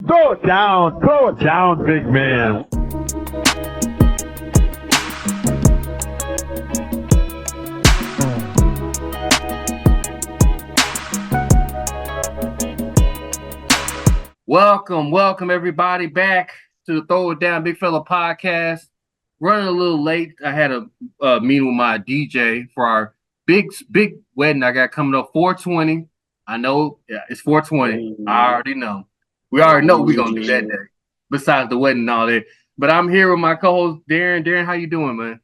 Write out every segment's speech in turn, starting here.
Throw it down, big man. Welcome everybody back to the Throw It Down Big Fella podcast. Running a little late. I had a meeting with my DJ for our big wedding I got coming up, 420. I know it's 420. I already know. We already know we're gonna do that day. Besides the wedding and all that. But I'm here with my co-host Darren. Darren, how you doing, man?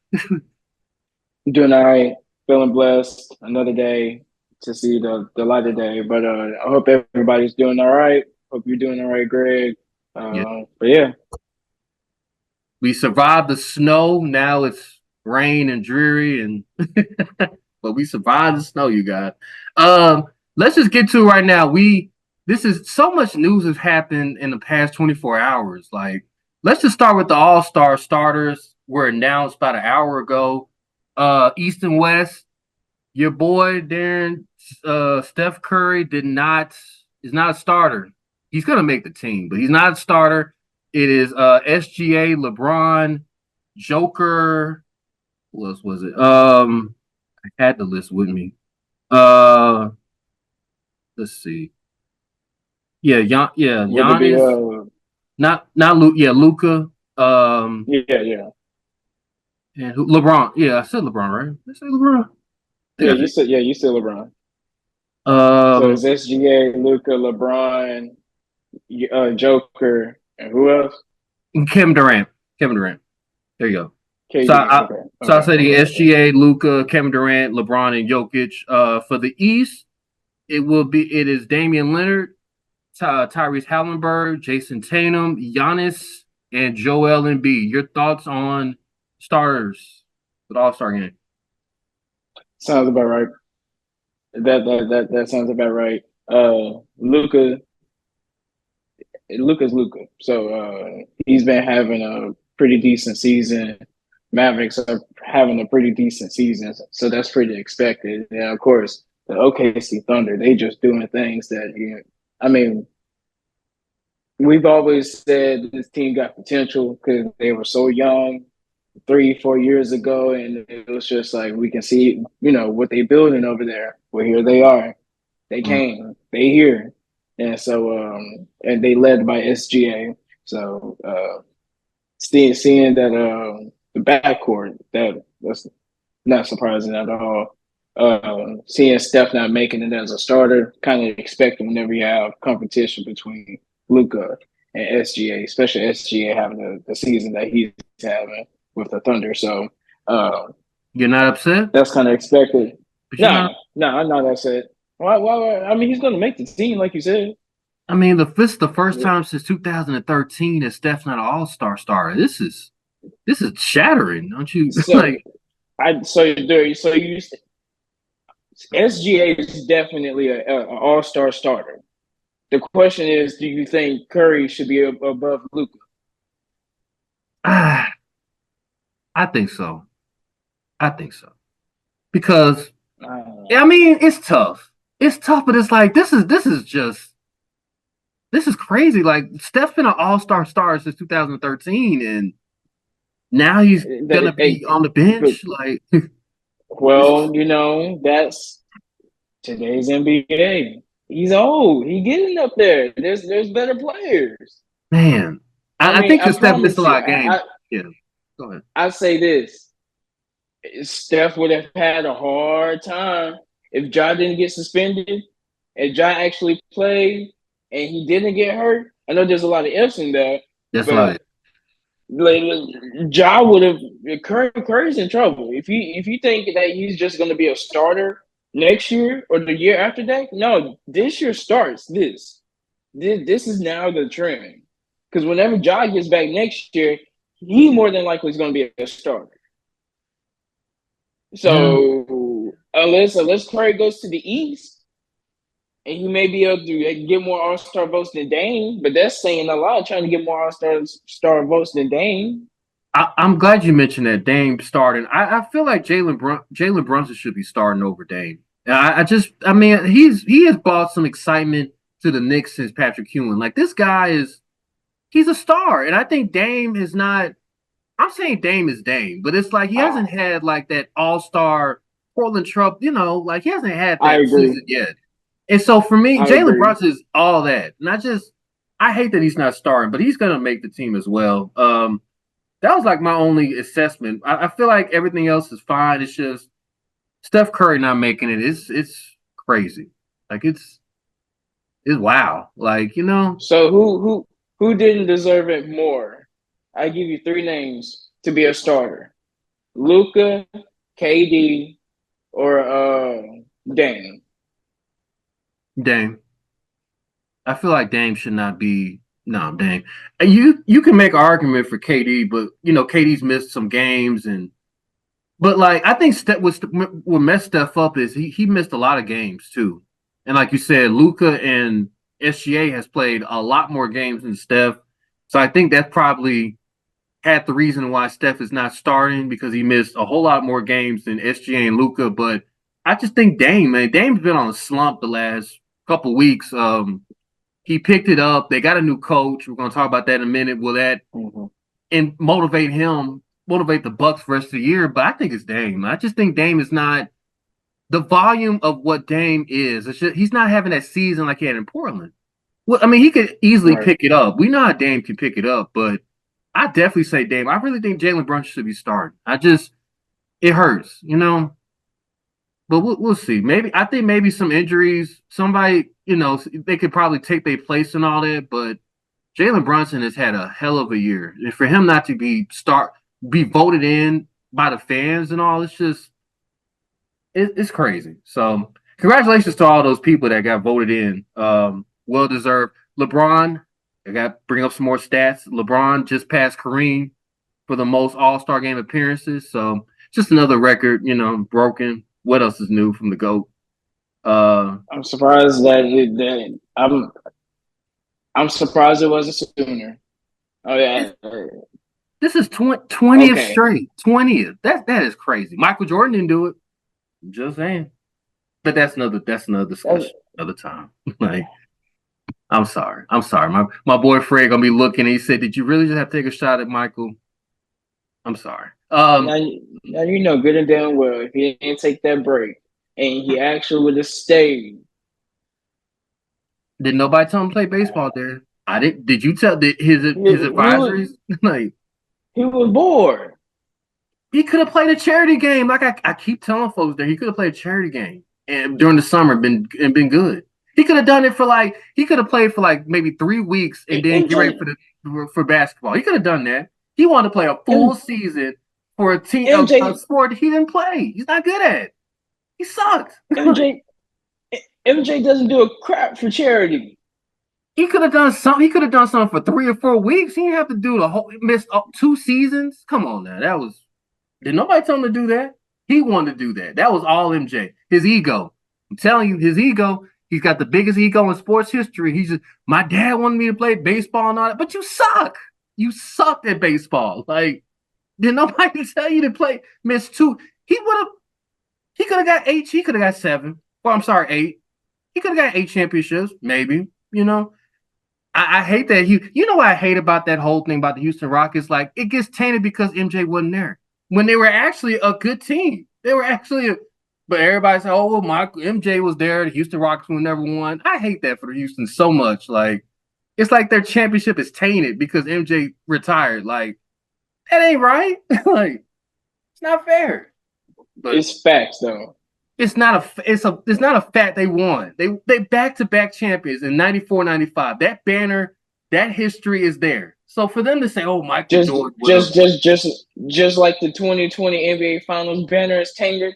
Doing all right. Feeling blessed. Another day to see the light of day. But I hope everybody's doing all right. Hope you're doing all right, Greg. But yeah. We survived the snow. Now it's rain and dreary, and but we survived the snow, you guys. Let's just get to it right now. This is so much news has happened in the past 24 hours. Like, let's just start with the All-Star starters were announced about an hour ago. East and West, your boy Darren, Steph Curry is not a starter. He's gonna make the team, but he's not a starter. It is SGA, LeBron, Joker. Who else was it? I had the list with me. Let's see. Giannis. Not Luka. Yeah, Luka. Yeah. And LeBron. Yeah, I said LeBron, right? Did I say LeBron? You said LeBron. So it's SGA, Luka, LeBron, Joker, and who else? Kevin Durant. There you go. KD, so I said the SGA, Luka, Kevin Durant, LeBron, and Jokic. For the East, it is Damian Lillard, Tyrese Halliburton, Jason Tatum, Giannis, and Joel Embiid. Your thoughts on starters with All-Star game? Sounds about right. That sounds about right. Luka's Luka. So he's been having a pretty decent season. Mavericks are having a pretty decent season, so that's pretty expected. And of course, the OKC Thunder, they just doing things that we've always said this team got potential because they were so young 3-4 years ago, and it was just like we can see, what they building over there. Well, here they are. They came. They here. And so, and they led by SGA. So, seeing that the backcourt, that's not surprising at all. Seeing Steph not making it as a starter, kind of expecting whenever you have competition between Luka and SGA, especially SGA having the season that he's having with the Thunder. So, you're not upset? That's kind of expected. No, I'm not upset. Why? I mean, he's going to make the team, like you said. I mean, this is the first time since 2013 that Steph's not an All-Star starter. This is shattering, don't you? SGA is definitely an All-Star starter. The question is, do you think Curry should be above Luka? I think so. Because it's tough. It's tough, but it's like this is crazy. Like, Steph's been an All-Star starter since 2013, and now he's gonna be on the bench. Well, that's today's NBA. He's old. He's getting up there. There's better players. Man, I think Steph missed a lot of games. Go ahead. I say this: Steph would have had a hard time if Ja didn't get suspended, and Ja actually played, and he didn't get hurt. I know there's a lot of ifs in there. That's right. Ja would have. Curry's in trouble if you think that he's just going to be a starter next year or the year after that. No, this year starts. This is now the trend, because whenever Ja gets back next year, he more than likely is going to be a starter. So unless Curry goes to the East, and he may be able to get more All-Star votes than Dame, but that's saying a lot, trying to get more All-Star votes than Dame. I'm glad you mentioned that Dame starting. I feel like Jalen Brunson should be starting over Dame. He has brought some excitement to the Knicks since Patrick Ewing. Like, this guy is he's a star, and I think Dame is not. I'm saying Dame is Dame, but it's like he hasn't had like that all-star Portland Trump, like he hasn't had I that season agree. yet. And so for me, I Jalen agree. Brunson is all that. I hate that he's not starting, but he's gonna make the team as well. That was like my only assessment. I feel like everything else is fine. It's just Steph Curry not making it. It's crazy. Like it's wow. Like So who didn't deserve it more? I give you three names to be a starter: Luca, KD, or Dame. Dame. I feel like Dame should not be. No, Dame. You can make an argument for KD, but KD's missed some games, but like I think what messed Steph up is he missed a lot of games too, and like you said, Luca and SGA has played a lot more games than Steph, so I think that's probably had the reason why Steph is not starting because he missed a whole lot more games than SGA and Luca. But I just think Dame's been on a slump the last couple weeks. He picked it up. They got a new coach. We're going to talk about that in a minute. Will that and motivate the Bucks for the rest of the year? But I think it's Dame. I just think Dame is not the volume of what Dame is. It's just, he's not having that season like he had in Portland. Well, I mean, he could easily Right. pick it up. We know how Dame can pick it up, but I definitely say Dame. I really think Jalen Brunson should be starting. It hurts, But we'll see. Maybe some injuries. Somebody, they could probably take their place and all that. But Jalen Brunson has had a hell of a year, and for him not to be voted in by the fans and all, it's crazy. So congratulations to all those people that got voted in. Well deserved. LeBron, I got to bring up some more stats. LeBron just passed Kareem for the most All-Star game appearances. So just another record, broken. What else is new from the GOAT? I'm surprised I'm surprised it wasn't sooner. Oh yeah. This is 20th Okay. straight. 20th. That is crazy. Michael Jordan didn't do it. Just saying. But that's another discussion another time. Like, I'm sorry. I'm sorry. My boy Fred gonna be looking and he said, did you really just have to take a shot at Michael? I'm sorry. Now you know good and damn well if he didn't take that break and he actually would have stayed. Did nobody tell him to play baseball there? I didn't. Did you tell his advisories? Like He was bored. he could have played a charity game. Like I keep telling folks there, he could have played a charity game and during the summer been good. He could have done it he could have played for like maybe 3 weeks and then get ready for basketball. He could have done that. He wanted to play a full season for a team a sport he didn't play. He's not good at. He sucked. MJ doesn't do a crap for charity. He could have done something. He could have done something for 3 or 4 weeks. He didn't have to do the whole missed 2 seasons. Come on now. Did nobody tell him to do that? He wanted to do that. That was all MJ. His ego. I'm telling you, his ego. He's got the biggest ego in sports history. My dad wanted me to play baseball and all that, but you suck. You sucked at baseball. Like, did nobody tell you to play? Miss 2. He could have got 8. He could have got 7. Well, I'm sorry, 8. He could have got 8 championships, maybe. I hate that. What I hate about that whole thing about the Houston Rockets? Like, it gets tainted because MJ wasn't there when they were actually a good team. They were actually, but everybody said, "Oh, well, MJ was there. The Houston Rockets will never won." I hate that for Houston so much. Like, it's like their championship is tainted because MJ retired. Like, that ain't right. Like, it's not fair. But it's facts though. It's not a fact they won. They back-to-back champions in 94, 95. That banner, that history is there. So for them to say, "Oh, Michael Jordan," just like the 2020 NBA Finals banner is tainted.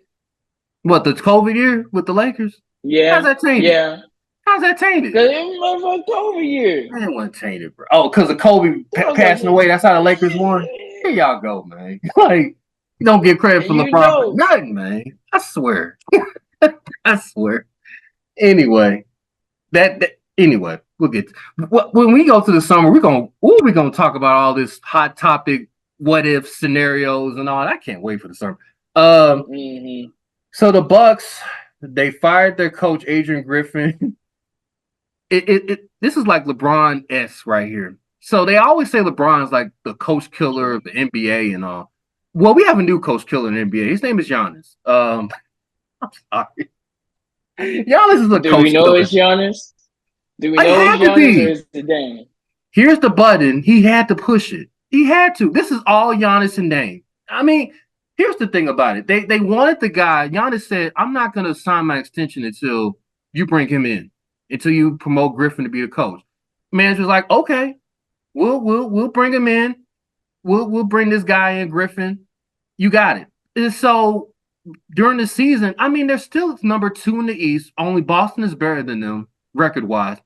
What, the COVID year with the Lakers? Yeah. How's that tainted? Yeah. How's that tainted? Because it was a COVID year. Man, it wasn't tainted, bro. Oh, because of Kobe passing away. That's how the Lakers won. Here y'all go, man. Like, you don't give credit for LeBron for nothing, man. I swear. I swear. Anyway, anyway, we'll get when we go to the summer. We're gonna talk about all this hot topic, what if scenarios and all. I can't wait for the summer. So the Bucks, they fired their coach Adrian Griffin. This is like LeBron-esque right here. So they always say LeBron's like the coach killer of the NBA and all. Well, we have a new coach killer in the NBA. His name is Giannis. I'm sorry. Giannis is a Do we coach know killer. it's Giannis? Do we I know it's had to Giannis or be. is it Dame? Here's the button. He had to push it. He had to. This is all Giannis and Dame. I mean, here's the thing about it. They wanted the guy. Giannis said, "I'm not going to sign my extension until you bring him in, until you promote Griffin to be the coach." Manager's like, "Okay, we'll bring him in. We'll bring this guy in, Griffin. You got it." And so during the season, I mean, they're still number 2 in the East. Only Boston is better than them record wise.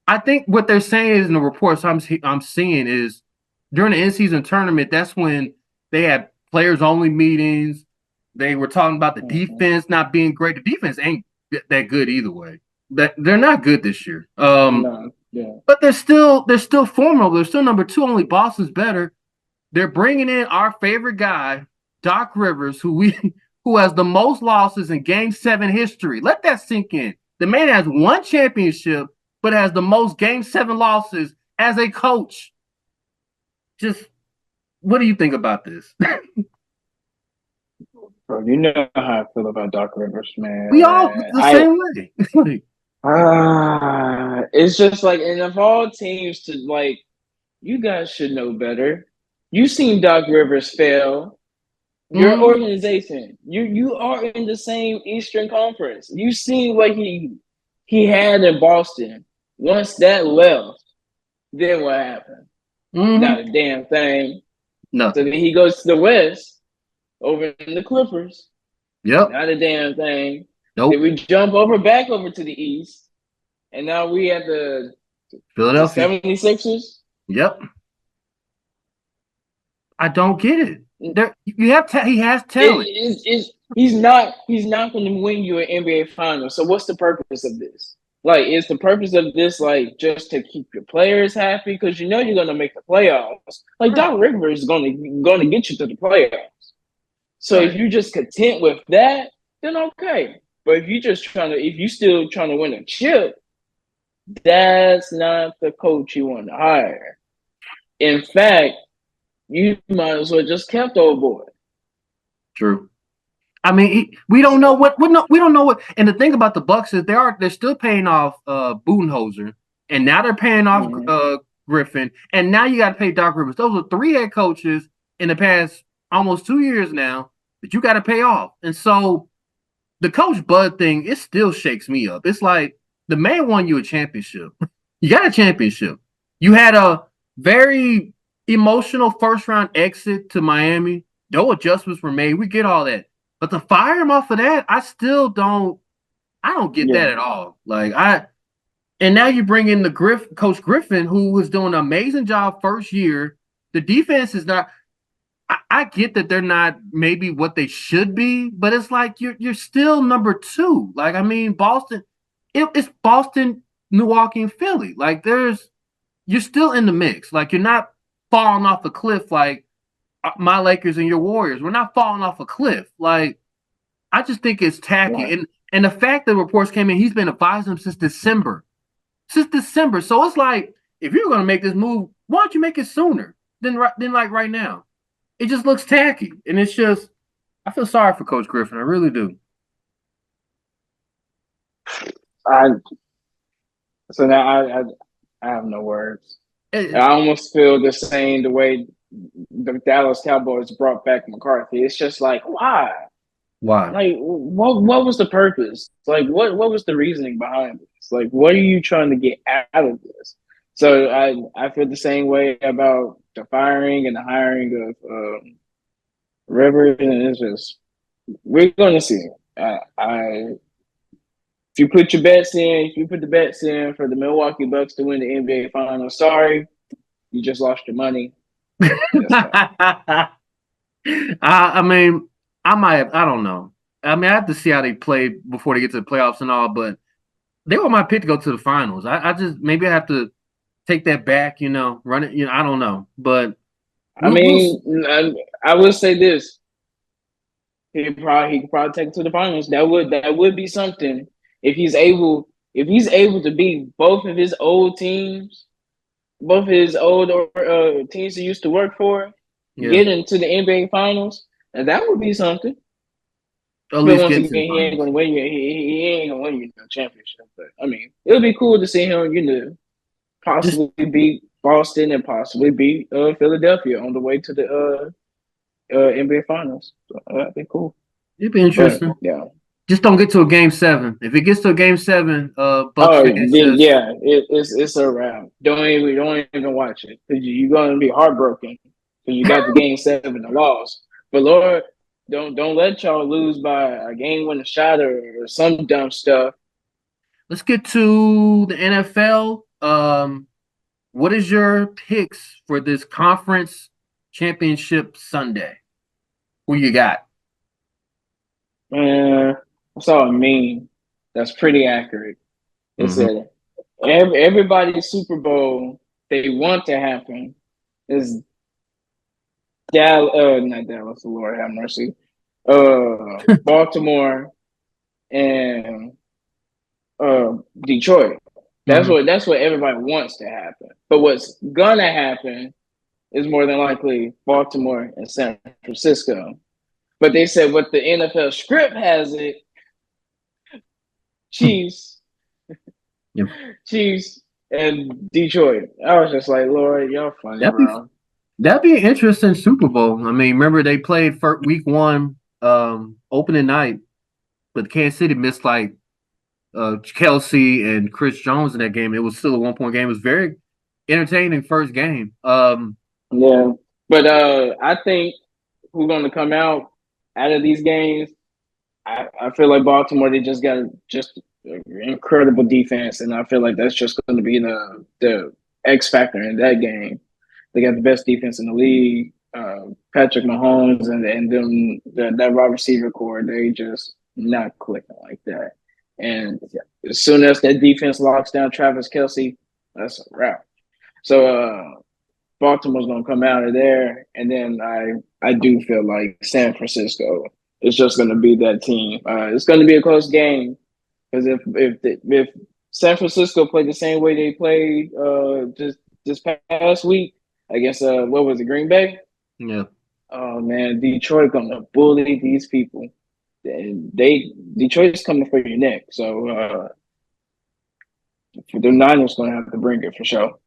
I think what they're saying is in the reports I'm seeing is during the in-season tournament, that's when they had players only meetings. They were talking about the defense not being great. The defense ain't that good either way. That they're not good this year. No, yeah. But they're still formidable. They're still number 2. Only Boston's better. They're bringing in our favorite guy, Doc Rivers, who has the most losses in Game 7 history. Let that sink in. The man has one championship, but has the most Game 7 losses as a coach. Just what do you think about this? Bro, you know how I feel about Doc Rivers, We all man. the same way. It's just like, and of all teams to like, you guys should know better. You've seen Doc Rivers fail. Your Mhm. organization, you are in the same Eastern Conference. You see what he had in Boston. Once that left, then what happened? Not a Mhm. damn thing. So Nothing. then he goes to the West over in the Clippers. Yep. Not a damn thing. Then Nope. we jump back over to the East, and now we have the Philadelphia. 76ers. Yep. I don't get it. There, you have he has talent. He's not going to win you an NBA final. So what's the purpose of this? Like, is the purpose of this like just to keep your players happy because you know you're going to make the playoffs? Like Right. Doc Rivers is going to get you to the playoffs. So if Right. you're just content with that, then okay. But if you still trying to win a chip, that's not the coach you want to hire. In fact, you might as well just kept old boy. True. I mean, we don't know what we don't know what. And the thing about the Bucks is they're still paying off Budenholzer, and now they're paying off Mm-hmm. Griffin, and now you got to pay Doc Rivers. Those are 3 head coaches in the past almost 2 years now that you got to pay off. And so the Coach Bud thing, it still shakes me up. It's like the man won you a championship. You got a championship. You had a very emotional first round exit to Miami. No adjustments were made. We get all that. But to fire him off of that, I don't get Yeah. that at all. And now you bring in the Coach Griffin, who was doing an amazing job first year. The defense is not. I get that they're not maybe what they should be, but it's like you're still number 2. Like I mean, Boston, it's Boston, Milwaukee, and Philly. Like you're still in the mix. Like you're not falling off a cliff like my Lakers and your Warriors. We're not falling off a cliff. Like I just think it's tacky. Right. And the fact that reports came in, he's been advising them since December. Since December. So it's like if you're gonna make this move, why don't you make it sooner than like right now? It just looks tacky. And it's just I feel sorry for Coach Griffin. I really do. I so now I have no words. I It, almost feel the way the Dallas Cowboys brought back McCarthy. It's just like why? why? Like what was the purpose? Like what was the reasoning behind this? Like what are you trying to get out of this? So I feel the same way about the firing and the hiring of Rivers, and it's just we're gonna see. I if you put the bets in for the Milwaukee Bucks to win the NBA Finals, sorry, you just lost your money. That's that. I mean, I don't know. I mean, I have to see how they play before they get to the playoffs and all, but they were my pick to go to the finals. I just maybe I have to take that back, run it, I don't know. But I we'll mean, I would say this: he could probably take it to the finals. That would be something if he's able to beat both of his old teams. both his old teams he used to work for Yeah, get into the NBA Finals, and that would be something. at But least once get again, to the he ain't finals. gonna win you. He ain't gonna win you no championship. But I mean, it'll be cool to see him, Just possibly beat Boston and possibly beat Philadelphia on the way to the NBA Finals. So that'd be cool. it'd be But interesting. yeah, Just don't get to a game seven. If it gets to a game seven, Bucks oh fans just yeah, it's a wrap. Don't even watch it because you're gonna be heartbroken because you got the game seven and lost. But Lord, don't let y'all lose by a game winning shot or some dumb stuff. let's get to the NFL. What is your picks for this conference championship Sunday? Who you got? I saw a meme that's pretty accurate. It Mm-hmm. said everybody's Super Bowl they want to happen is Dallas, not Dallas, Lord have mercy, Baltimore and Detroit. Mm-hmm. That's what everybody wants to happen. But what's gonna happen is more than likely Baltimore and San Francisco. But they said what the NFL script has it, Chiefs, Yep. Chiefs and Detroit. I was just like, Lord, y'all funny, That'd be bro. that'd be an interesting Super Bowl. I mean, remember they played for week one, opening night, but Kansas City missed like Kelsey and Chris Jones in that game. It was still a 1 point game. It was very entertaining first game. Yeah. But I think who's gonna come out of these games, I feel like Baltimore, they just got just incredible defense, and I feel like that's just gonna be the X factor in that game. They got the best defense in the league. Patrick Mahomes and them that wide receiver core, they just not clicking like that. And as soon as that defense locks down Travis Kelsey, that's a wrap. So Baltimore's gonna come out of there, and then I do feel like San Francisco is just gonna be that team. It's gonna be a close game because if San Francisco played the same way they played just this past week, I guess what was it, Green Bay? yeah. Oh man, Detroit gonna bully these people. And Detroit's coming for your neck. So the Niners gonna have to bring it for sure.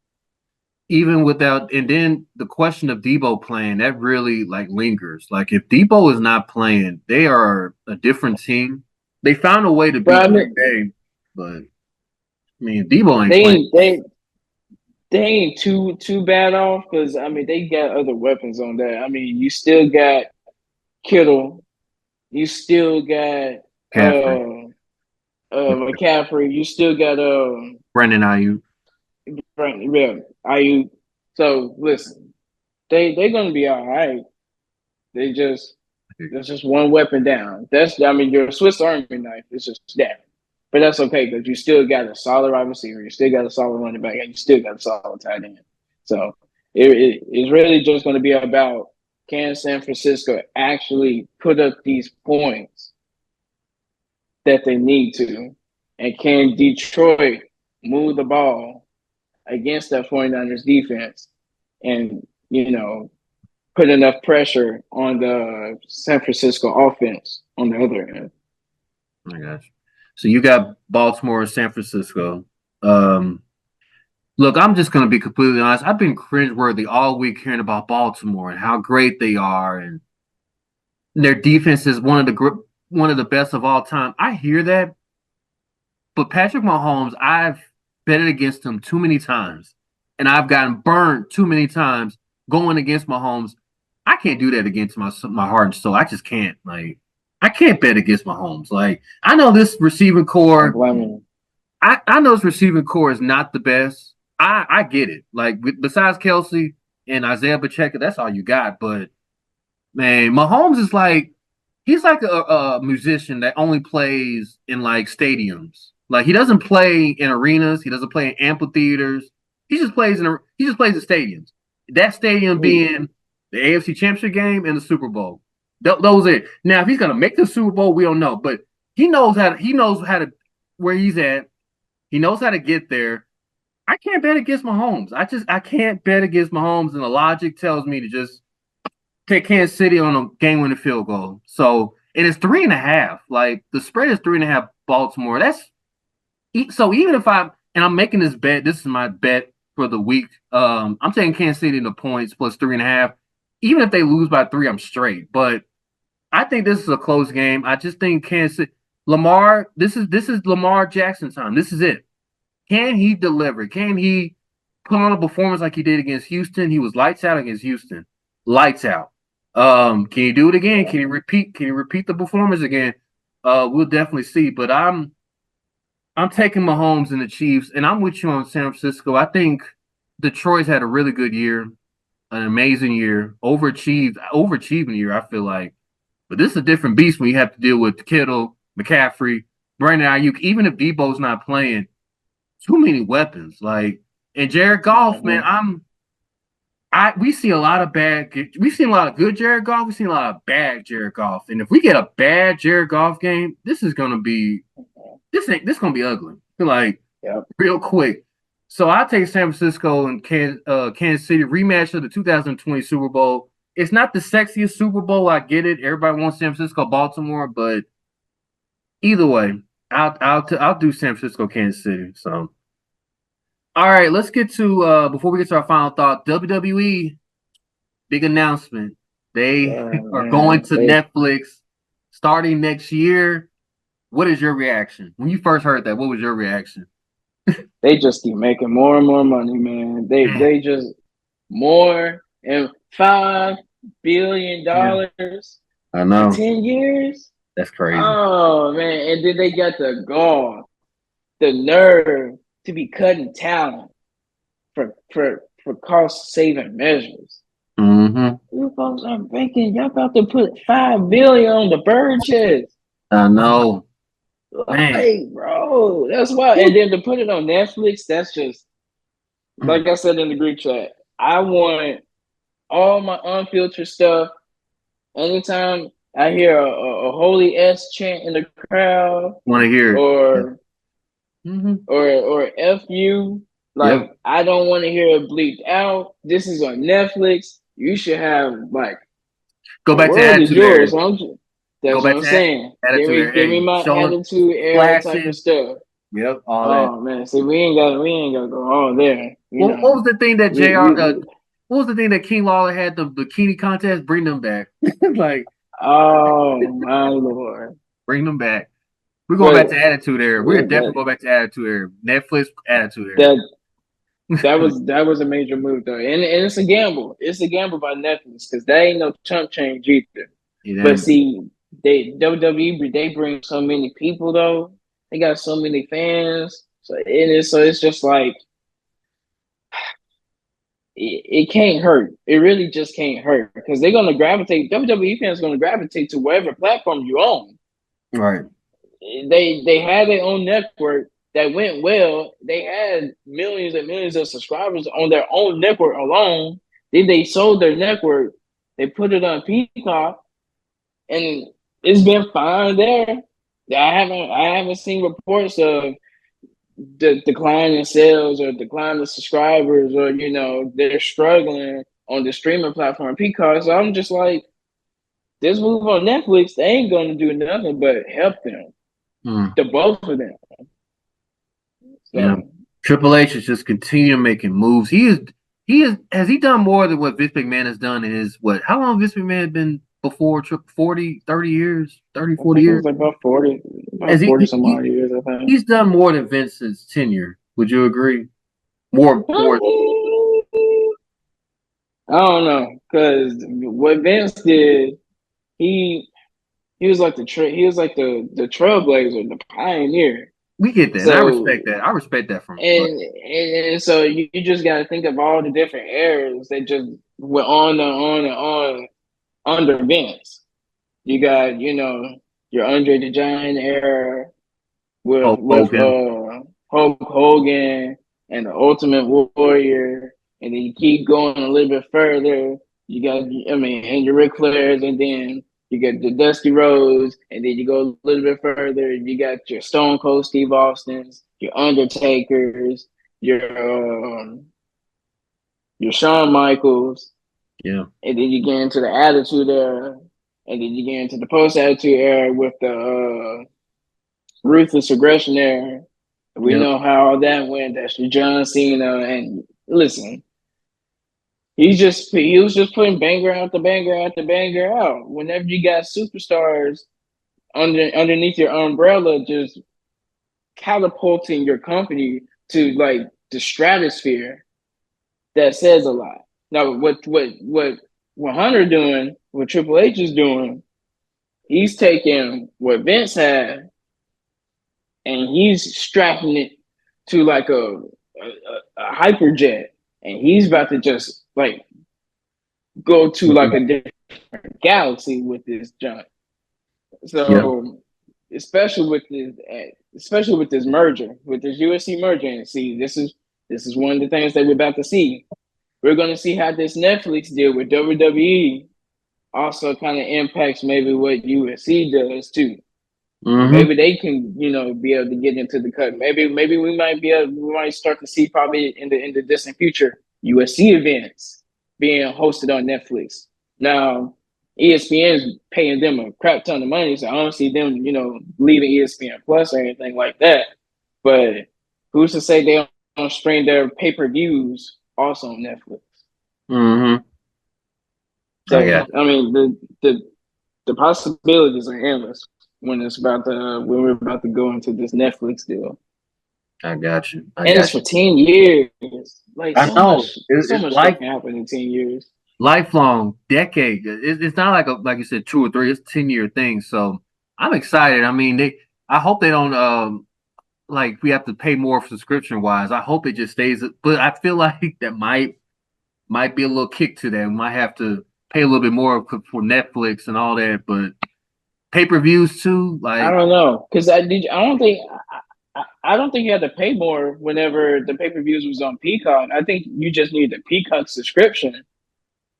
Even without, and then the question of Debo playing, that really like lingers. Like if Debo is not playing, they are a different team. They found a way to But beat I Green mean, Bay, but I mean Debo ain't they playing. ain't they they ain't too bad off because I mean they got other weapons on that. I mean you still got Kittle, you still got McCaffrey, McCaffrey, you still got Brandon Ayuk. yeah, IU. So listen, they're gonna be all right. They just there's just one weapon down. That's I mean your Swiss Army knife is just down. But that's okay because you still got a solid wide receiver, you still got a solid running back, and you still got a solid tight end. So it's really just going to be about can San Francisco actually put up these points that they need to, and can Detroit move the ball against that 49ers defense and, put enough pressure on the San Francisco offense on the other end. Oh my gosh. So you got Baltimore, San Francisco. Um, Look, I'm just gonna be completely honest. I've been cringeworthy all week hearing about Baltimore and how great they are, and their defense is one of the best of all time. I hear that, but Patrick Mahomes, I've betted against him too many times, and I've gotten burned too many times going against Mahomes. I can't do that against my heart and soul. I just can't. Like, I can't bet against Mahomes. Like, I know this receiving I'm core. blaming I know this receiving core is not the best. I get it. Like, besides Kelsey and Isaiah Pacheco, that's all you got. But man, Mahomes is like he's like a musician that only plays in like stadiums. Like he doesn't play in arenas. He doesn't play in amphitheaters. He just plays in stadiums. That stadium you. being the AFC Championship game and the Super Bowl. Those are it. Now if he's gonna make the Super Bowl, we don't know. But he knows how to where he's at. He knows how to get there. I can't bet against Mahomes. I can't bet against Mahomes, and the logic tells me to just take Kansas City on a game-winning field goal. So and it's 3.5. Like the spread is 3.5. Baltimore. So even if I'm making this bet, this is my bet for the week. I'm taking Kansas City in the points plus 3.5. Even if they lose by 3, I'm straight. But I think this is a close game. I just think Kansas City, Lamar. This is Lamar Jackson time. This is it. Can he deliver? Can he put on a performance like he did against Houston? He was lights out against Houston. Lights out. Can he do it again? Can he repeat? Can he repeat the performance again? We'll definitely see. But I'm taking Mahomes and the Chiefs, and I'm with you on San Francisco. I think Detroit's had a really good year, an amazing year, overachieving year, I feel like. But this is a different beast when you have to deal with Kittle, McCaffrey, Brandon Ayuk. Even if Debo's not playing, too many weapons. Like, and Jared Goff, man, we've seen a lot of good Jared Goff. We've seen a lot of bad Jared Goff. And if we get a bad Jared Goff game, this gonna be ugly. Like real quick. So I take San Francisco and Kansas City rematch of the 2020 Super Bowl. It's not the sexiest Super Bowl. I get it. Everybody wants San Francisco, Baltimore, but either way, I'll do San Francisco, Kansas City. So, all right, let's get to before we get to our final thought. WWE big announcement. They are going to Netflix starting next year. What is your reaction when you first heard that? What was your reaction? They just keep making more and more money, man. They just more and $5 billion I know. in 10 years. That's crazy. Oh man! And then they got the gall, the nerve to be cutting talent for cost saving measures. Mm-hmm. You folks are making. Y'all about to put $5 billion on the bird chest. I know. Hey, bro, that's why. And then to put it on Netflix, that's just like I said in the group chat. I want all my unfiltered stuff. Anytime I hear a holy S chant in the crowd, want to hear or F you, like I don't want to hear it bleeped out. This is on Netflix. You should have like go back to attitude era. That's what I'm saying. Give me my attitude era type of stuff. Yep, all that. Oh man, see, we ain't got to go all there. What was the thing that what was the thing that King Lawler had, the bikini contest? Bring them back. Like, oh my Lord, bring them back. We're going back to attitude era. We're definitely going back to attitude era. Netflix attitude era. That was a major move though, and it's a gamble. It's a gamble by Netflix because they ain't no chump change either. But see, WWE they bring so many people though. They got so many fans, so it's just like it can't hurt. It really just can't hurt because they're gonna gravitate. WWE fans gonna gravitate to whatever platform you own. Right. They had their own network that went well. They had millions and millions of subscribers on their own network alone. Then they sold their network. They put it on Peacock, and it's been fine there. I haven't seen reports of the decline in sales or decline in subscribers, or they're struggling on the streaming platform Peacock. So I'm just like, this move on Netflix, they ain't gonna do nothing but help them. The both of them. So. Triple H is just continue making moves. Has he done more than what Vince McMahon has done in his how long Vince McMahon had been before 40 years? 30, 40 years? Like about 40. About 40 some odd years, I think. He's done more than Vince's tenure. Would you agree? More. I don't know, because what Vince did, he was like the trailblazer, the pioneer. We get that. So, I respect that. I respect that from him. And so you just got to think of all the different eras that just went on and on under Vince. You got your Andre the Giant era with Hulk Hogan and the Ultimate Warrior, and then you keep going a little bit further. You got and your Ric Flairs, and then you got the Dusty Rhodes, and then you go a little bit further. You got your Stone Cold Steve Austins, your Undertakers, your your Shawn Michaels, Yeah. and then you get into the Attitude Era, and then you get into the Post Attitude Era with the Ruthless Aggression Era. We Yep. know how that went. That's your John Cena. And listen, he was just putting banger after banger after banger out. Whenever you got superstars underneath your umbrella, just catapulting your company to like the stratosphere, that says a lot. Now, what Hunter doing, what Triple H is doing, he's taking what Vince had and he's strapping it to like a hyper jet, and he's about to just like go to like a different galaxy with this junk. Yep. So, especially with this merger, with this USC merger, and see, this is one of the things that we're about to see. We're going to see how this Netflix deal with WWE also kind of impacts maybe what USC does too. Mm-hmm. Maybe they can, be able to get into the cut. Maybe we might start to see probably in the distant future USC events being hosted on Netflix. Now, ESPN's paying them a crap ton of money, so I don't see them, leaving ESPN Plus or anything like that. But who's to say they don't stream their pay-per-views also on Netflix? Mm-hmm. So I mean, the possibilities are endless when we're about to go into this Netflix deal. got you. And it's for 10 years. Like I know. so It's much like stuff can happen in 10 years. lifelong, decade. It's not like you said 2 or 3. It's a 10-year thing. So I'm excited. I mean, I hope they don't like we have to pay more subscription wise. I hope it just stays. But I feel like that might be a little kick to that. We might have to pay a little bit more for Netflix and all that. But pay-per-views too, I like don't know, because I don't think you had to pay more whenever the pay-per-views was on Peacock. I think you just need the Peacock subscription, just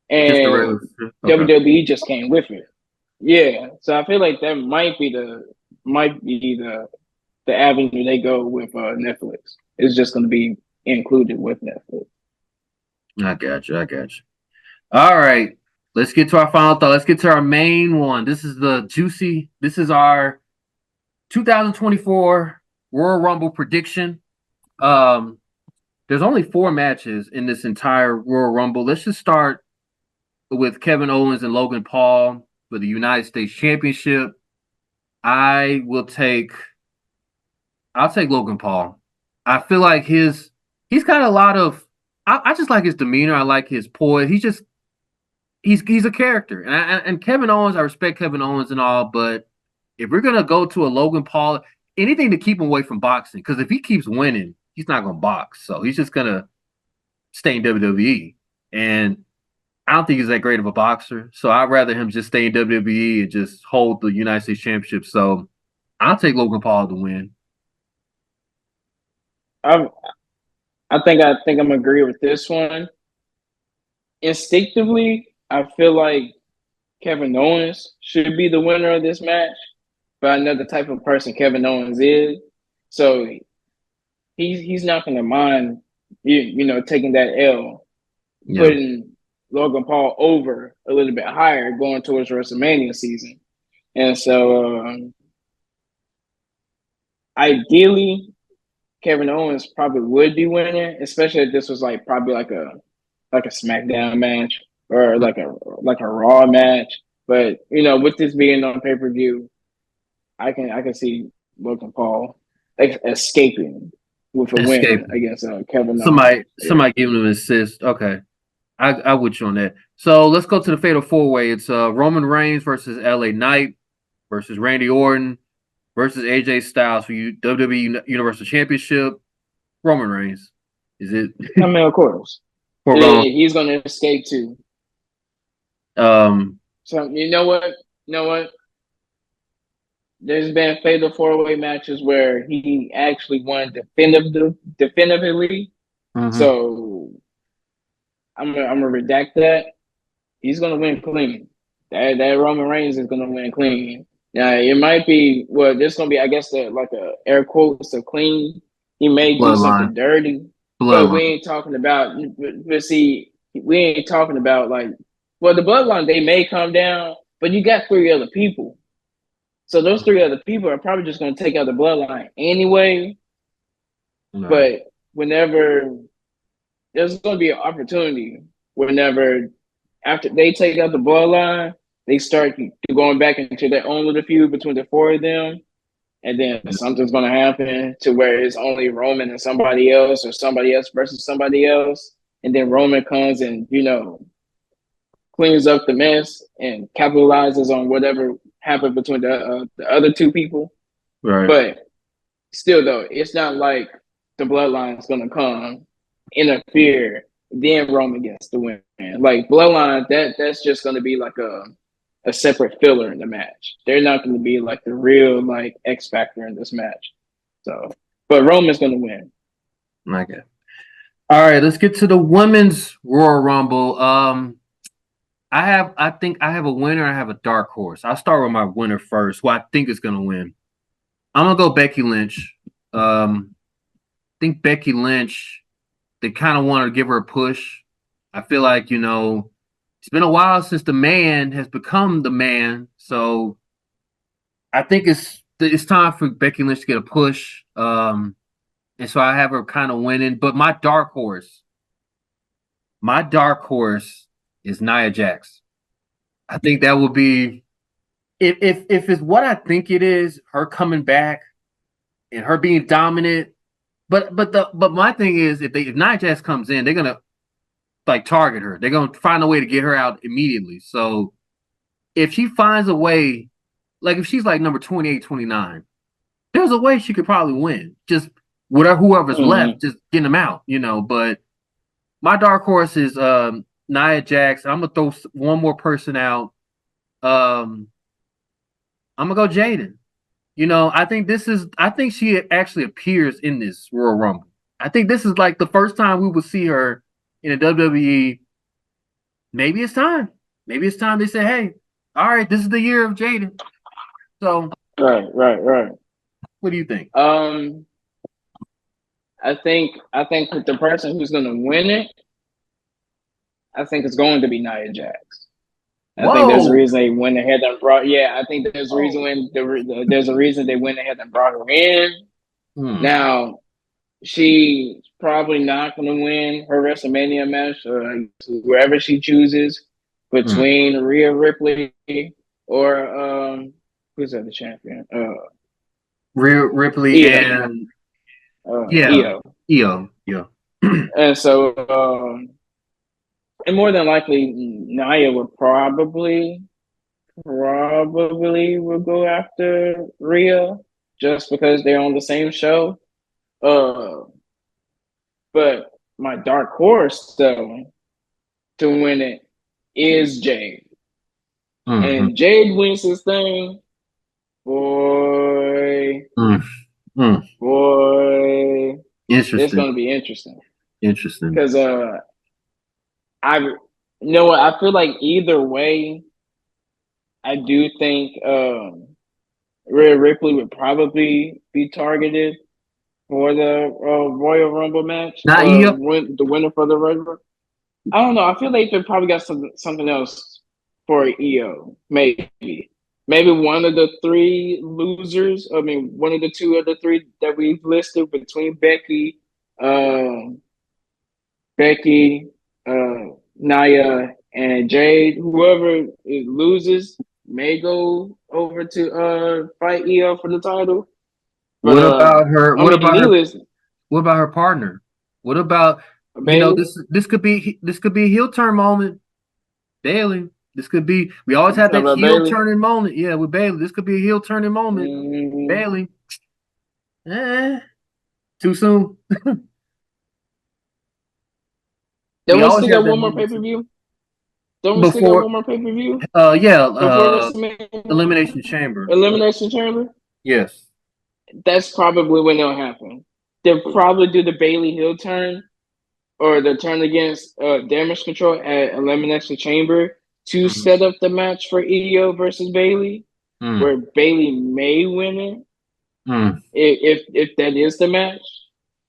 the and regular. Okay. WWE just came with it. Yeah, so I feel like that might be the avenue they go with Netflix. It's just going to be included with Netflix. I got you. I got you. All right. Let's get to our final thought. Let's get to our main one. This is the juicy. This is our 2024 Royal Rumble prediction. There's only 4 matches in this entire Royal Rumble. Let's just start with Kevin Owens and Logan Paul for the United States Championship. I'll take Logan Paul. I feel like he's got a lot of I just like his demeanor. I like his poise. He's a character. And Kevin Owens, I respect Kevin Owens and all, but if we're gonna go to a Logan Paul, anything to keep him away from boxing, because if he keeps winning, he's not gonna box. So he's just gonna stay in WWE. And I don't think he's that great of a boxer. So I'd rather him just stay in WWE and just hold the United States Championship. So I'll take Logan Paul to win. I I think I'm agree with this one. Instinctively, I feel like Kevin Owens should be the winner of this match, but I know the type of person Kevin Owens is, so he's not going to mind taking that L, Yeah. putting Logan Paul over a little bit higher going towards WrestleMania season, and so ideally Kevin Owens probably would be winning, especially if this was like probably like a SmackDown match or like a Raw match. But with this being on pay-per-view, I can see Logan Paul escaping with a win Escaping. against Kevin Owens. Somebody giving him an assist. Okay. I with you on that. So let's go to the fatal 4-way. It's Roman Reigns versus LA Knight versus Randy Orton versus AJ Styles for WWE Universal Championship. Roman Reigns. Is it? I mean, of course, he's going to escape too. So you know what? There's been fatal 4-way matches where he actually won definitively. Mm-hmm. So I'm gonna redact that. He's gonna win clean. That Roman Reigns is gonna win clean. Now it might be this gonna be, I guess, like a air quotes of clean. He may do Bloodline. something dirty. But we Bloodline. ain't talking about. But see, we ain't talking about like. Well, the bloodline they may come down, but you got three other people. So those three other people are probably just going to take out the bloodline anyway. Right. But whenever there's going to be an opportunity, whenever after they take out the bloodline, they start going back into their own little feud between the four of them, and then something's going to happen to where it's only Roman and somebody else, or somebody else versus somebody else, and then Roman comes and cleans up the mess and capitalizes on whatever happened between the other two people. Right. But still, though, it's not like the bloodline is going to come interfere. Then Roman gets the win. Like bloodline, that's just going to be like a separate filler in the match. They're not going to be like the real like X factor in this match. So, but Roman's going to win. Okay. All right, let's get to the women's Royal Rumble. I think I have a winner. I have a dark horse. I'll start with my winner first, who I think is going to win. I'm gonna go Becky Lynch. I think Becky Lynch. They kind of want to give her a push. I feel like it's been a while since the man has become the man, so I think it's time for Becky Lynch to get a push. And so I have her kind of winning. But my dark horse is Nia Jax. I think that would be if it's what I think it is, her coming back and her being dominant. But my thing is if Nia Jax comes in, they're gonna like target her. They're gonna find a way to get her out immediately. So if she finds a way, like if she's like number 28, 29, there's a way she could probably win. Just whoever's left, just getting them out, But my dark horse is Nia Jax. I'm gonna throw one more person out. I'm gonna go Jaden. I think she actually appears in this Royal Rumble. I think this is like the first time we will see her in a WWE. Maybe it's time. Maybe it's time they say, hey, all right, this is the year of Jaden. So Right. What do you think? I think with the person who's going to win it, I think it's going to be Nia Jax. I think there's a reason they went ahead and brought. Yeah, I think there's a reason there's a reason they went ahead and brought her in. Now, she's probably not going to win her WrestleMania match, or wherever she chooses between Rhea Ripley or who's the champion? Rhea Ripley and Io. Yeah. And so, and more than likely, Nia would probably will go after Rhea just because they're on the same show. But my dark horse, though, to win it is Jade. And Jade wins this thing, boy. Boy. Interesting. It's going to be interesting. Interesting. Because I feel like either way, I do think Rhea Ripley would probably be targeted for the Royal Rumble match. Not the winner for the regular. I don't know. I feel like they probably got something else for EO. Maybe one of the three losers. I mean, one of the two of the three that we've listed between Becky, Nia, and Jade. Whoever loses may go over to fight EO for the title. But, what about her? What about her partner? What about Bayley? This could be a heel turn moment. Bayley. This could be. We always have that heel turning moment. Yeah, with Bayley. This could be a heel turning moment. Bayley. Too soon. Don't we still got one more pay-per-view? Don't we still got one more pay-per-view? Elimination Chamber. Elimination Chamber? Yes. That's probably when it'll happen. They'll probably do the Bayley heel turn or the turn against Damage Control at Elimination Chamber to set up the match for EO versus Bayley, where Bayley may win it if that is the match.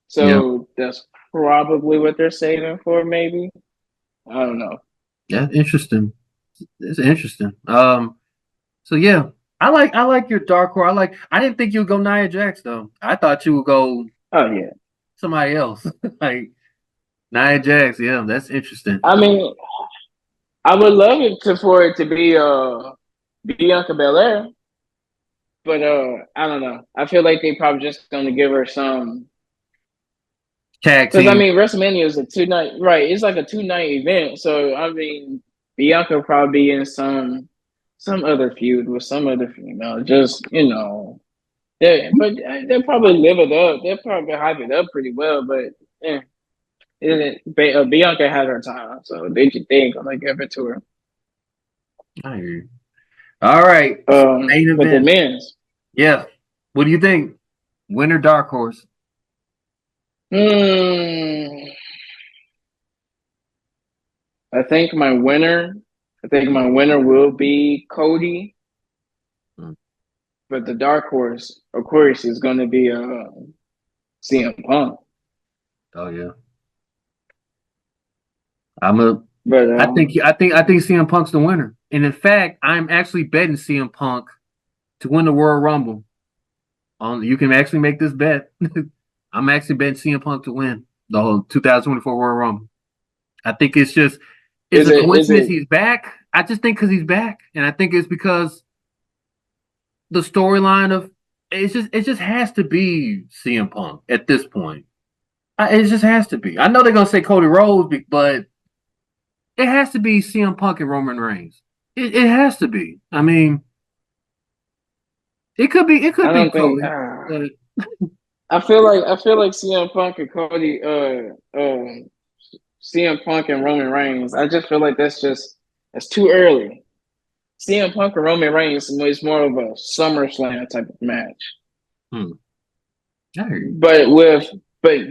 So that's probably what they're saving for. Maybe I don't know. Yeah, interesting. It's interesting. So yeah, I like your dark horse. I didn't think you'd go Nia Jax though. I thought you would go Oh yeah. somebody else. Like Nia Jax, yeah, that's interesting. I mean, I would love it for it to be Bianca Belair, but I don't know. I feel like they probably just gonna give her some Tag because I team. mean WrestleMania is a 2 night, right? It's like a 2 night event, so I mean Bianca will probably be in some other feud with some other female. Just but they'll probably live it up. They'll probably hype it up pretty well, but yeah. Bianca had her time, so they ain't gonna give it to her. I hear you. All right, so main But the event. men's, Yeah, what do you think? Winner dark horse. hmm, I think my winner, I think my winner will be Cody, Hmm. but the dark horse, of course, is going to be CM Punk. Oh yeah, I'm a. But I think CM Punk's the winner, and in fact, I'm actually betting CM Punk to win the Royal Rumble. You can actually make this bet. I'm actually betting CM Punk to win the whole 2024 Royal Rumble. I think it's is a it is coincidence it he's back. I just think because he's back, and I think it's because the storyline of it just has to be CM Punk at this point. It just has to be. I know they're gonna say Cody Rhodes, but it has to be CM Punk and Roman Reigns. It has to be. I mean, it I could be don't think Cody, but I feel like CM Punk and Cody CM Punk and Roman Reigns. I just feel like that's too early. CM Punk and Roman Reigns is more of a SummerSlam type of match. hmm, I hear you. But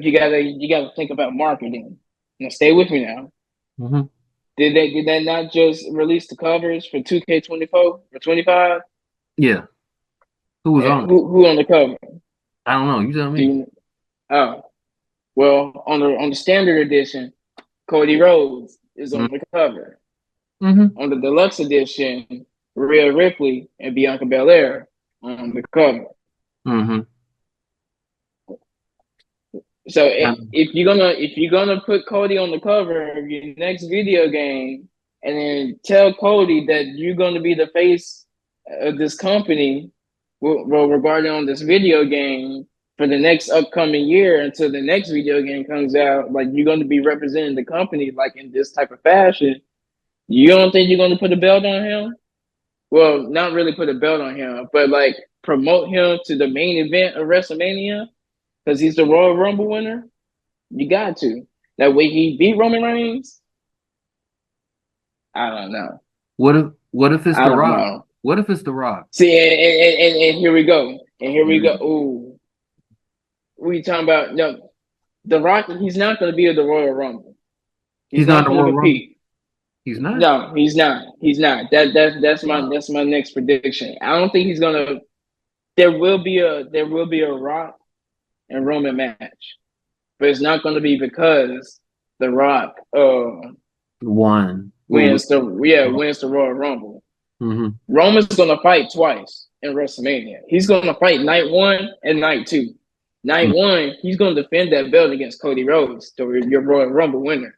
you gotta think about marketing. Now stay with me now. Mhm. Did they not just release the covers for 2K24 or 25? Yeah, who was And on it? who on the cover? I don't know. You tell Do me. you oh well on the standard edition, Cody Rhodes is on the cover. Mm-hmm. On the deluxe edition, Rhea Ripley and Bianca Belair on the cover. Mm-hmm. So if you're gonna put Cody on the cover of your next video game, and then tell Cody that you're gonna be the face of this company, well, regarding on this video game for the next upcoming year until the next video game comes out, like you're gonna be representing the company like in this type of fashion. You don't think you're gonna put a belt on him? Well, not really put a belt on him, but like promote him to the main event of WrestleMania because he's the Royal Rumble winner. You got to. That way he beat Roman Reigns. I don't know. What if it's I The don't Rock? know. What if it's The Rock? See, and here we go. And here we go. Mhm. Ooh, what are you talking about? No, The Rock. He's not going to be at the Royal Rumble. He's He's not not in the going to Royal Rumble. compete. He's not. No, he's not. He's not. That's my Wow. that's my next prediction. I don't think he's gonna. There will be a Rock and Roman match, but it's not going to be because The Rock One. wins the Royal Rumble. Mm-hmm. Roman's gonna fight twice in WrestleMania. He's gonna fight night one and night two. Night one, he's gonna defend that belt against Cody Rhodes, so your Royal Rumble winner.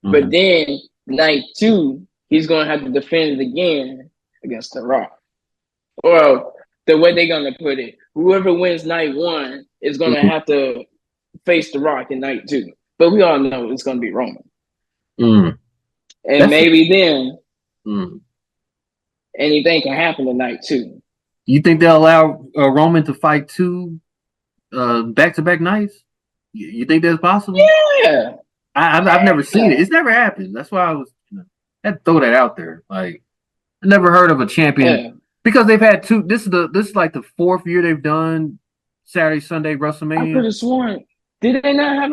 But Mm-hmm. then night two, he's gonna have to defend it again against The Rock. Or the way they're gonna put it, whoever wins night one is gonna Mm-hmm. have to face The Rock in night two. But we all know it's gonna be Roman. Mm. And That's maybe then mm. anything can happen tonight too. You think they'll allow Roman to fight two back to back nights? You think that's possible? Yeah. I've never seen it. Yeah. It's never happened. That's why I was had to throw that out there. Like I never heard of a champion Yeah. because they've had two. This is like the fourth year they've done Saturday Sunday I could WrestleMania. have sworn. Did they not have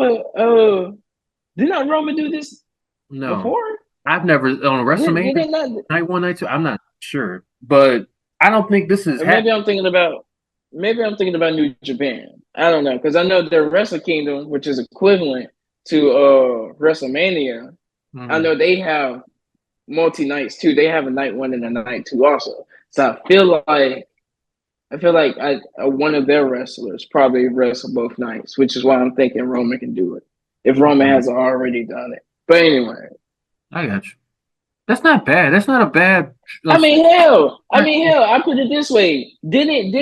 did not Roman do this No, before? I've never on a Did WrestleMania they not? night one, night two. I'm not sure, but I don't think this is Or happening. maybe I'm thinking about New Japan. I don't know because I know the Wrestle Kingdom, which is equivalent to WrestleMania, I Mhm. know they have multi nights too. They have a night one and a night two also. So I feel like one of their wrestlers probably wrestle both nights, which is why I'm thinking Roman can do it if Roman Okay. hasn't already done it. But anyway, I got you. That's not bad. That's not a bad. I mean, hell, I Right. mean, hell. I put it this way: didn't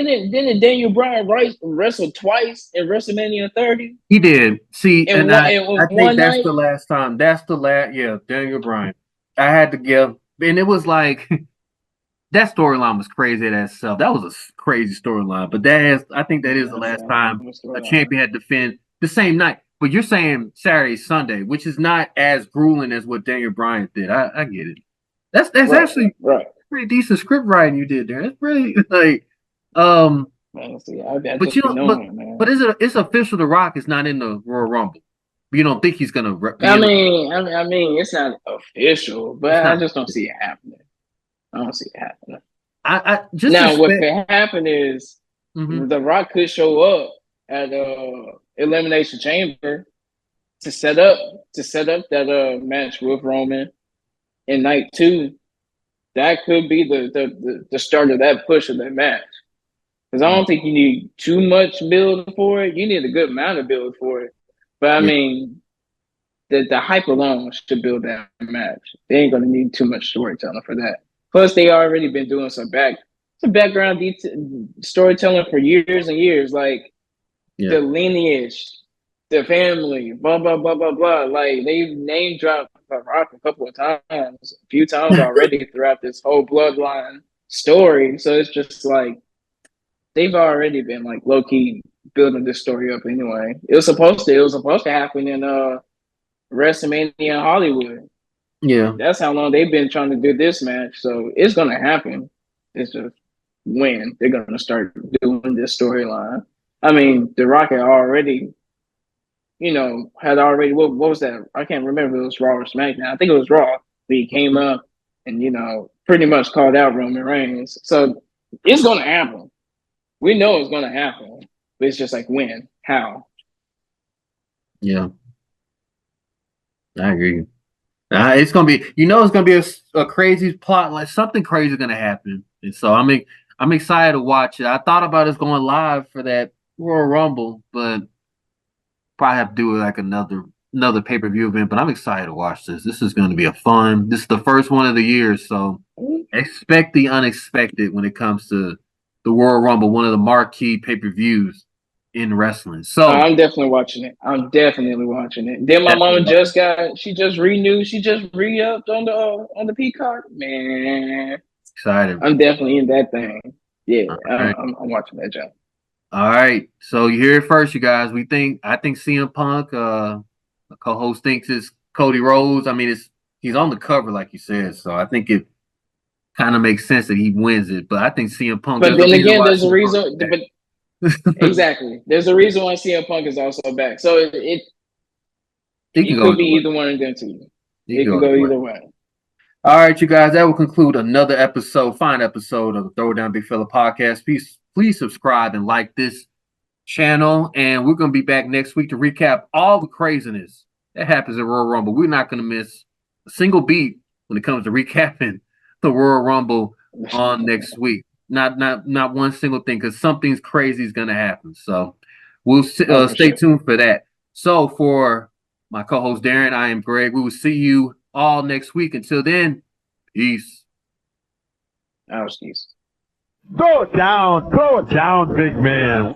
Daniel Bryan wrestle twice in WrestleMania 30 He did. See, in and one I, in I think one that's night? the last time. That's the last. Yeah, Daniel Bryan. I had to give, and it was like that storyline was crazy in itself. That was a crazy storyline. But that is, I think that is the That's last a hell time of a a storyline. champion had to defend the same night. But you're saying Saturday, Sunday, which is not as grueling as what Daniel Bryan did. I get it. That's Right, actually right. pretty decent script writing you did there. That's really like, um, Man, see, I but just you be know, but knowing, but man. is it's official? The Rock is not in the Royal Rumble. You don't think he's gonna be I in the? mean, it's not official, but It's I not. just don't see it happening. I don't see it happening. I just Now, what respect. could happen is Hmm. The Rock could show up at Elimination Chamber to set up that match with Roman in night two. That could be the start of that push of that match. Because I don't think you need too much build for it. You need a good amount of build for it. But I Yeah, mean, the hype alone should build that match. They ain't gonna need too much storytelling for that. Plus, they already been doing some background storytelling for years and years, like yeah. the lineage, the family, blah blah blah blah blah. Like they've name dropped Rock a couple of times, a few times already throughout this whole bloodline story. So it's just like they've already been like low key building this story up anyway. It was supposed to happen in WrestleMania in Hollywood. Yeah. That's how long they've been trying to do this match. So it's gonna happen. It's just when they're gonna start doing this storyline. I mean, The Rock had already what was that? I can't remember if it was Raw or SmackDown. I think it was Raw. But he came up and pretty much called out Roman Reigns. So it's gonna happen. We know it's gonna happen. But it's just like when, how. Yeah, I agree. It's gonna be, it's gonna be a crazy plot, like something crazy gonna happen, and so I'm excited to watch it. I thought about us going live for that Royal Rumble, but probably have to do like another pay per view event. But I'm excited to watch this. This is going to be a fun. This is the first one of the year, so expect the unexpected when it comes to the Royal Rumble, one of the marquee pay per views in wrestling. So I'm definitely watching it. I'm definitely watching it. Then my mama definitely she just renewed, she just re-upped on the Peacock. Man, excited. I'm definitely in that thing. Yeah, All right. I'm watching that job. All right. So you hear it first, you guys. I think CM Punk, the co-host thinks it's Cody Rhodes. I mean, he's on the cover, like you said. So I think it kind of makes sense that he wins it. But I think CM Punk, But there's a then reason again, why there's a CM Punk reason. But is back. exactly, there's a reason why CM Punk is also back. So He can it go could be either way. either one of them two. He can It go could either go way. either way. All right, you guys, that will conclude another fine episode of the Throwdown Big Fella podcast. Please subscribe and like this channel. And we're going to be back next week to recap all the craziness that happens at Royal Rumble. We're not going to miss a single beat when it comes to recapping the Royal Rumble on next week. Not one single thing, because something's crazy is going to happen. So we'll Oh, for stay sure. tuned for that. So for my co-host Darren, I am Greg. We will see you all next week. Until then, peace. Oh, jeez. Throw it down, big man.